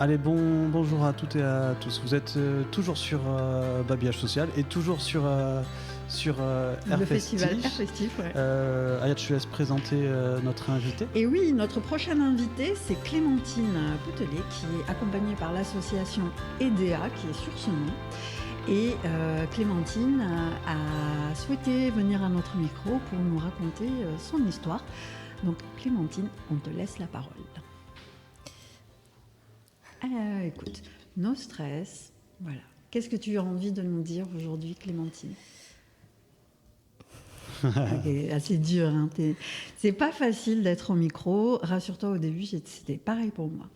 Allez, bonjour à toutes et à tous. Vous êtes toujours sur Babillage Social et toujours sur le Airfestif. festival Airfestif, ouais. Ayat, je te laisse présenter notre invité. Et oui, notre prochaine invitée, c'est Clémentine Poutelet, qui est accompagnée par l'association EDEA, qui est sur ce nom. Et Clémentine a souhaité venir à notre micro pour nous raconter son histoire. Donc Clémentine, on te laisse la parole. Écoute, no stress, voilà. Qu'est-ce que tu as envie de nous dire aujourd'hui, Clémentine? Okay, assez dur, hein. C'est pas facile d'être au micro. Rassure-toi, au début, c'était pareil pour moi.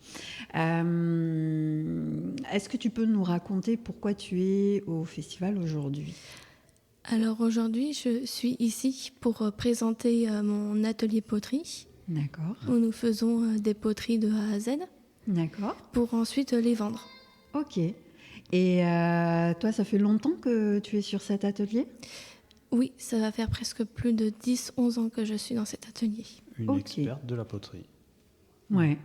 Est-ce que tu peux nous raconter pourquoi tu es au festival aujourd'hui? Alors aujourd'hui, je suis ici pour présenter mon atelier poterie. D'accord. Où nous faisons des poteries de A à Z. D'accord. Pour ensuite les vendre. Ok. Et toi, ça fait longtemps que tu es sur cet atelier? Oui, ça va faire presque plus de 10-11 ans que je suis dans cet atelier. Une experte de la poterie. Ouais.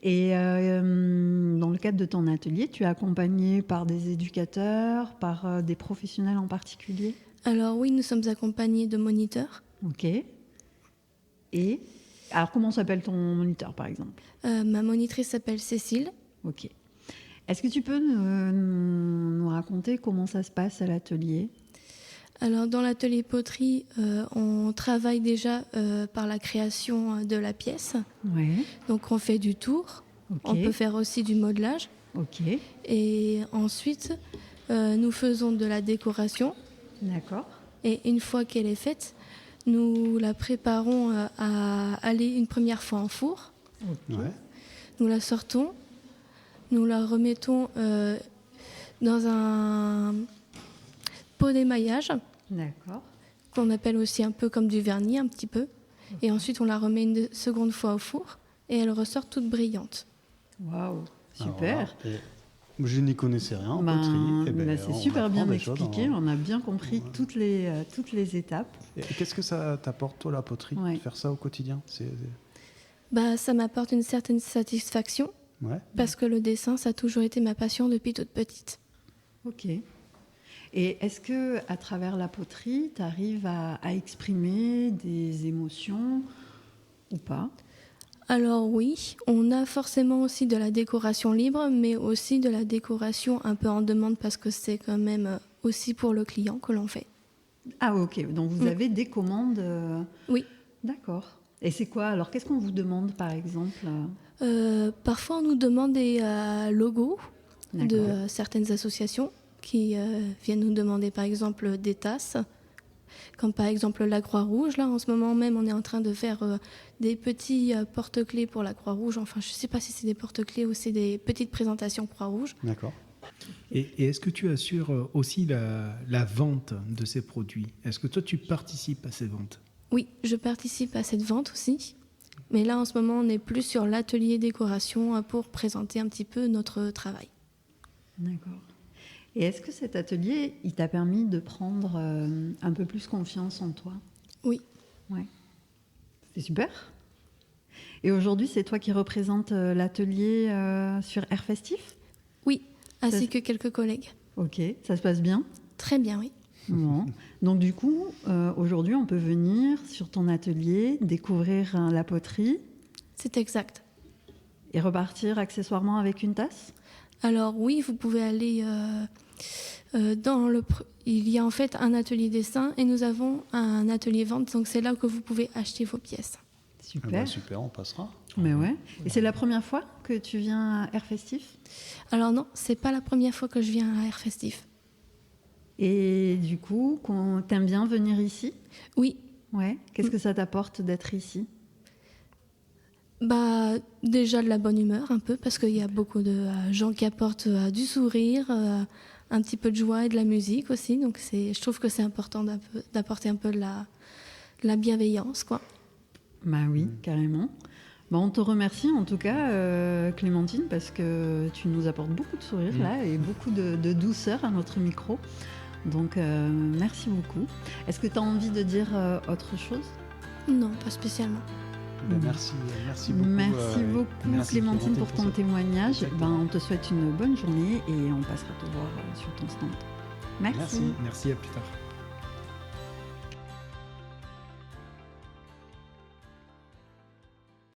Et dans le cadre de ton atelier, tu es accompagnée par des éducateurs, par des professionnels en particulier? Alors oui, nous sommes accompagnés de moniteurs. Ok. Et alors, comment s'appelle ton moniteur, par exemple? Ma monitrice s'appelle Cécile. Ok. Est-ce que tu peux nous raconter comment ça se passe à l'atelier? Alors, dans l'atelier poterie, on travaille déjà par la création de la pièce. Ouais. Donc, on fait du tour. Okay. On peut faire aussi du modelage. Ok. Et ensuite, nous faisons de la décoration. D'accord. Et une fois qu'elle est faite, nous la préparons à aller une première fois en four. Okay. Ouais. Nous la sortons. Nous la remettons dans un pot d'émaillage. D'accord. Qu'on appelle aussi un peu comme du vernis, un petit peu. Okay. Et ensuite, on la remet une seconde fois au four et elle ressort toute brillante. Waouh, super. Je n'y connaissais rien en poterie. C'est super bien expliqué. On a bien compris toutes les étapes. Et qu'est-ce que ça t'apporte, toi, la poterie, de faire ça au quotidien? Ça m'apporte une certaine satisfaction. Ouais. Parce que le dessin, ça a toujours été ma passion depuis toute petite. Ok. Et est-ce que, à travers la poterie, tu arrives à exprimer des émotions ou pas? Alors oui, on a forcément aussi de la décoration libre, mais aussi de la décoration un peu en demande parce que c'est quand même aussi pour le client que l'on fait. Ah ok, donc vous avez des commandes Oui. D'accord. Et c'est quoi? Alors qu'est-ce qu'on vous demande par exemple? Parfois on nous demande des logos de certaines associations qui viennent nous demander par exemple des tasses, comme par exemple la Croix-Rouge. Là en ce moment même on est en train de faire des petits porte-clés pour la Croix-Rouge. Enfin je ne sais pas si c'est des porte-clés ou c'est des petites présentations Croix-Rouge. D'accord. Et est-ce que tu assures aussi la vente de ces produits? Est-ce que toi tu participes à ces ventes? Oui, je participe à cette vente aussi. Mais là en ce moment on est plus sur l'atelier décoration pour présenter un petit peu notre travail. D'accord. Et est-ce que cet atelier, il t'a permis de prendre un peu plus confiance en toi? Oui. Ouais. C'est super. Et aujourd'hui, c'est toi qui représentes l'atelier sur Airfestif? Oui, ainsi que quelques collègues. Ok, ça se passe bien? Très bien, oui. Bon. Donc du coup, aujourd'hui, on peut venir sur ton atelier, découvrir la poterie. C'est exact. Et repartir accessoirement avec une tasse? Alors oui, vous pouvez aller il y a en fait un atelier dessin et nous avons un atelier vente, donc c'est là que vous pouvez acheter vos pièces. Super. Super, on passera. Mais ouais. Et c'est la première fois que tu viens à Airfestif? Alors non, c'est pas la première fois que je viens à Airfestif. Et du coup, t'aimes bien venir ici? Oui. Ouais. Qu'est-ce que ça t'apporte d'être ici? Déjà de la bonne humeur un peu, parce qu'il y a beaucoup de gens qui apportent du sourire, un petit peu de joie et de la musique aussi. Donc je trouve que c'est important d'apporter un peu de la bienveillance, quoi. Bah oui, carrément. On te remercie en tout cas, Clémentine, parce que tu nous apportes beaucoup de sourire là et beaucoup de douceur à notre micro. Donc merci beaucoup. Est-ce que tu as envie de dire autre chose? Non, pas spécialement. Merci beaucoup. Merci beaucoup merci Clémentine pour ton ça. témoignage. On te souhaite une bonne journée et on passera te voir sur ton stand. Merci. Merci, à plus tard.